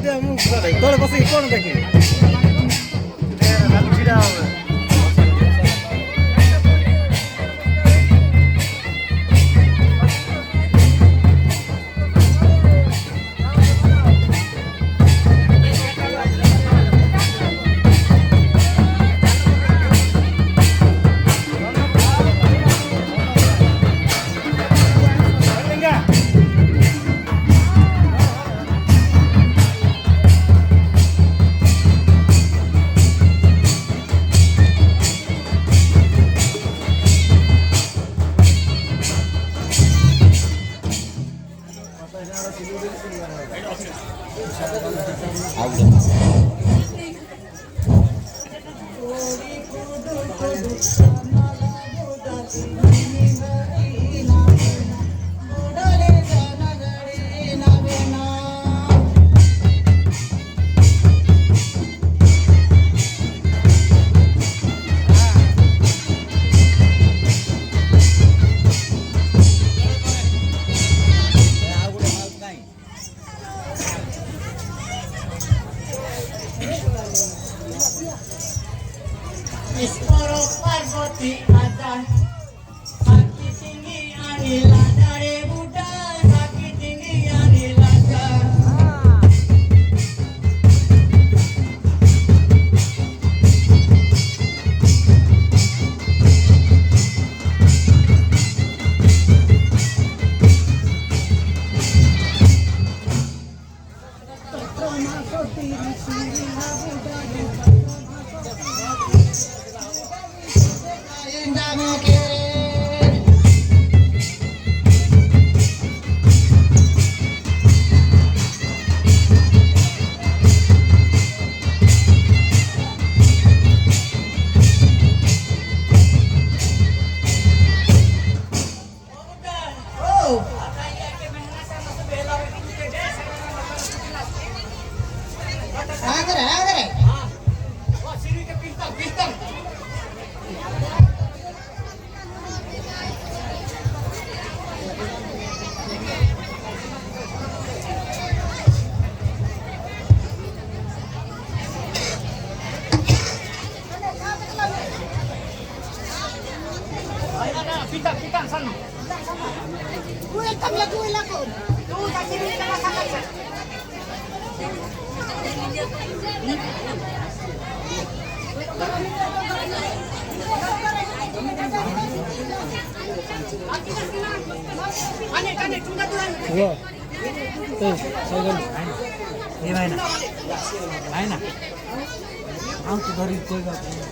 dia muka tadi. Tolong pasti ikon lagi. Isporo Parvati ada Sakit tinggi anila dari Buddha Sakit tinggi anila Pitang sana. Gue kami lagu lagu. Tuh tak sini kita makan. Aneh tunda tuan. Wah. Tuh, saya ये भाई ना भाई ना हम तो गरीब कोई बात नहीं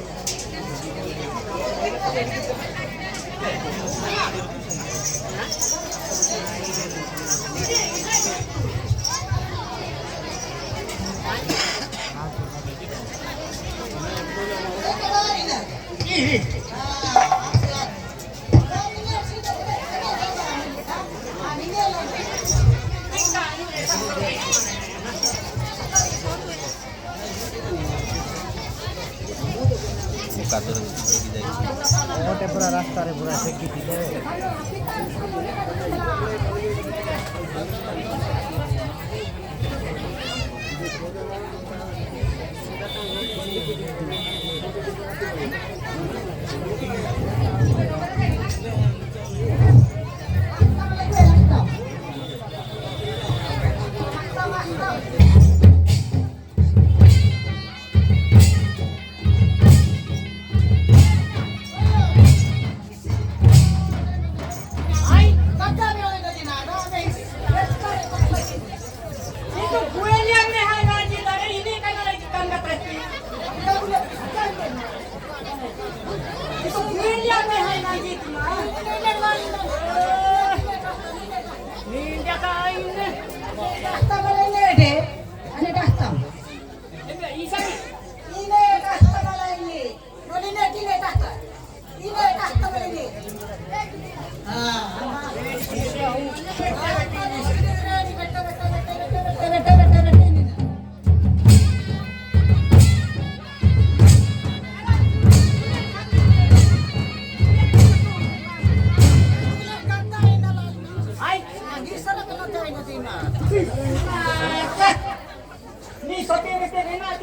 ଗୋଟେ ପୁରା ରାସ୍ତାରେ ପୁରା ଫେକିଥିଲେ।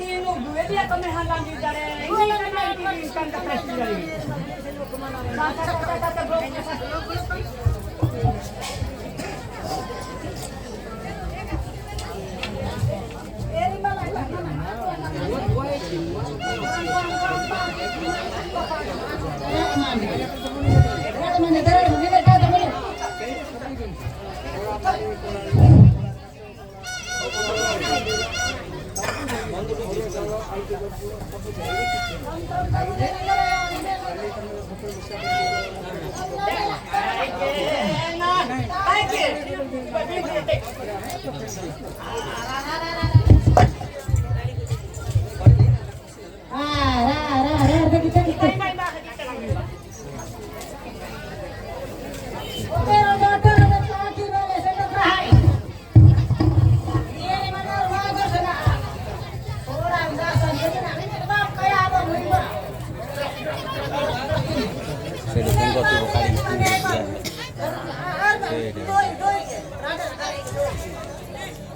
tino gue dia kami halang di jare. Ini kan ke presiden. Kata bro.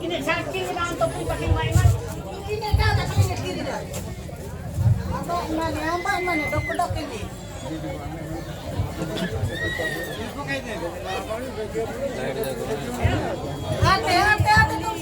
Ini saking na untuk pakai mainan. Ini kata ini kiri dah. Apa mana dok ini. Hati tuh.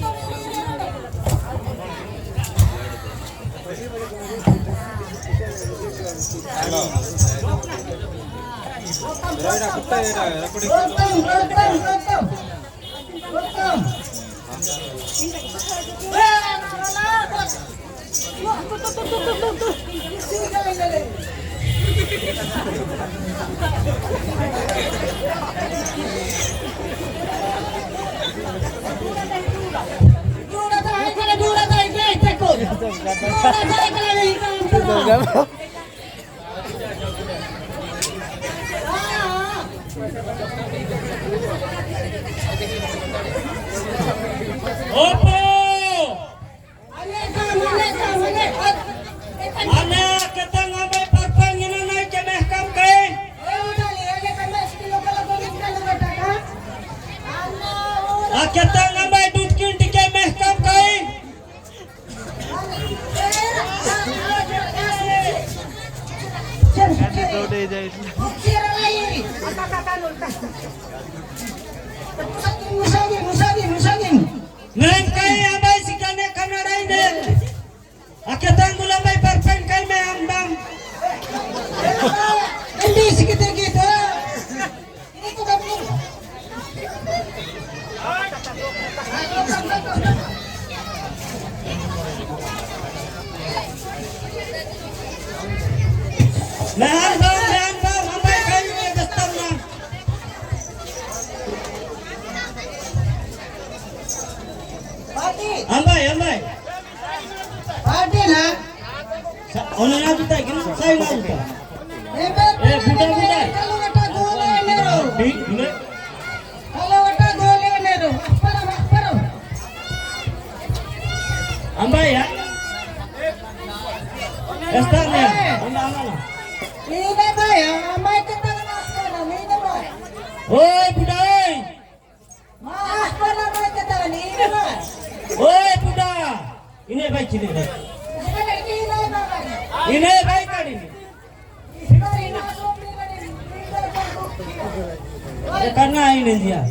Karena ini dia.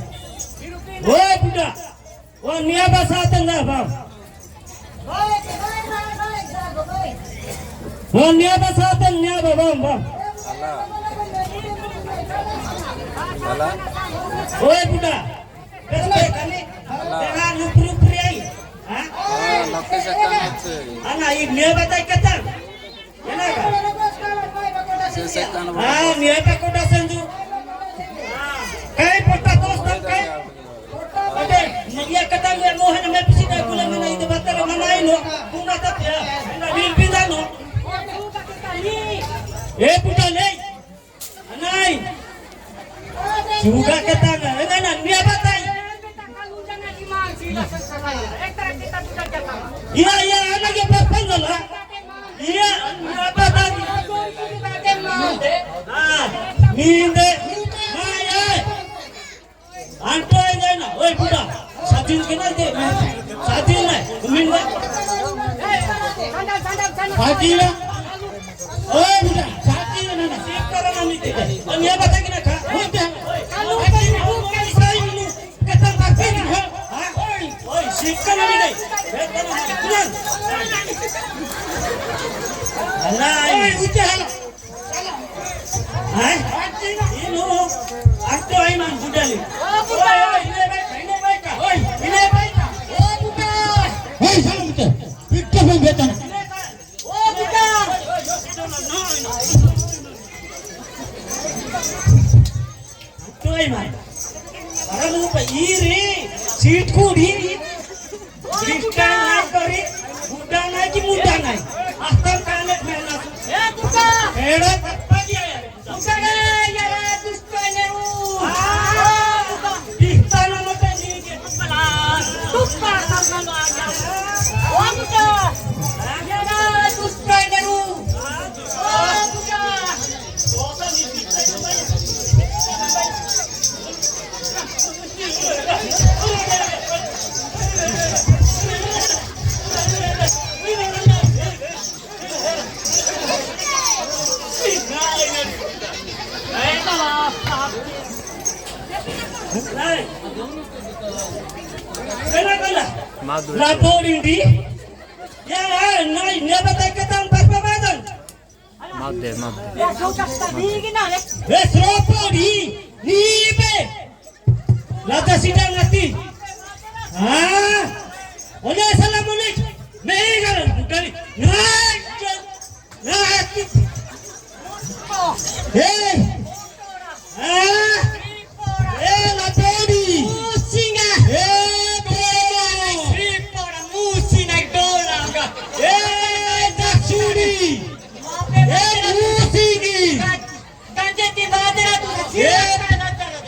Woi budak. Wah niaba saatan dah bang. Wah niaba saatan niaba bang. Woi budak. Respect kami. Jangan lupa-lupa ai. Hah? Anak ini niaba tak kata. Kenapa? Niaba kau dah sendu. Kay portatos kay. Ade, niya katang mo hana may pisina ko lang na ito batara manay no. Kung natap ya, na bilbidan no. Puta lay. Anay. Juga katang, ngana niya batay. Iya, anak yang berpenggal ha. Iya, niya batay. Minde. Anto aja na, oi budak, satin kena deh, satin lah, minta. साथी ना ओए बुढ़ा साथी ना ना सीख करो ना नीचे और ये बता कि ना खा होते हैं कसम करते ना हां ओए सीख कर ना नहीं अल्लाह ओए ऊंचे है हां ये नो आज तो आई मान बुढ़ाली ओए इने भाई का ओए इने भाई का ओ बुढ़ा ओए साला मुझे पिट्टो में बेटा ओ बुढ़ा तो आई मान अरे नु ई रे सीट कुडी रिश्ता नाही करी बुड्ढा नाही की मुड्डा नाही असं काने मेहनत ए बुड्ढा एडा पप्पाजी आहे बुड्ढा रे यार दुष्टने दिसताना मग नीके मला दुष्टा करणार आजा ओ बुड्ढा यार दुष्टने ओ बुड्ढा सोता lapor ini ya nai nebata ketang paspa badan Ya sudah tadi gina le. lapor ini be lata sidang hati oleh assalamualaikum megal kali naik lapori musinga daksuri musini Ganjeti badera tu.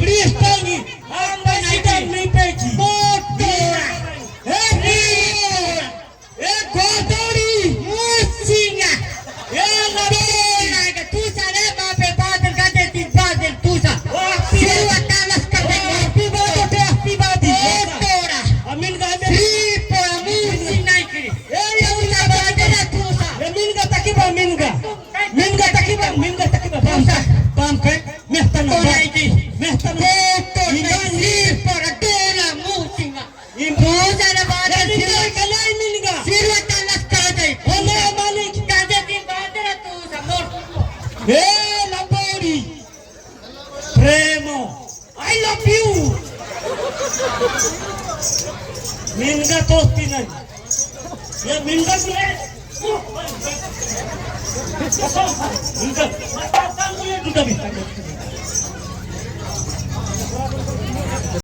Pristani amba sidang mipeci motora kotori musinga lapori Tusa le bape badel ganjeti badel tusa. Siwa talas kate. pibadi Motora. amin gade Sipo musi naikiri. Tusa badera tusa. minga takiba pam kai mehtan Tonaiti. mehtan Sipo radela musinga. Tusa le badel kalai minga Siwa talas kate. ole malik Ganjeti badera tusa. lapori premo I love you minga tosti nahi ya minga kule minga mata tangu ye duda bhi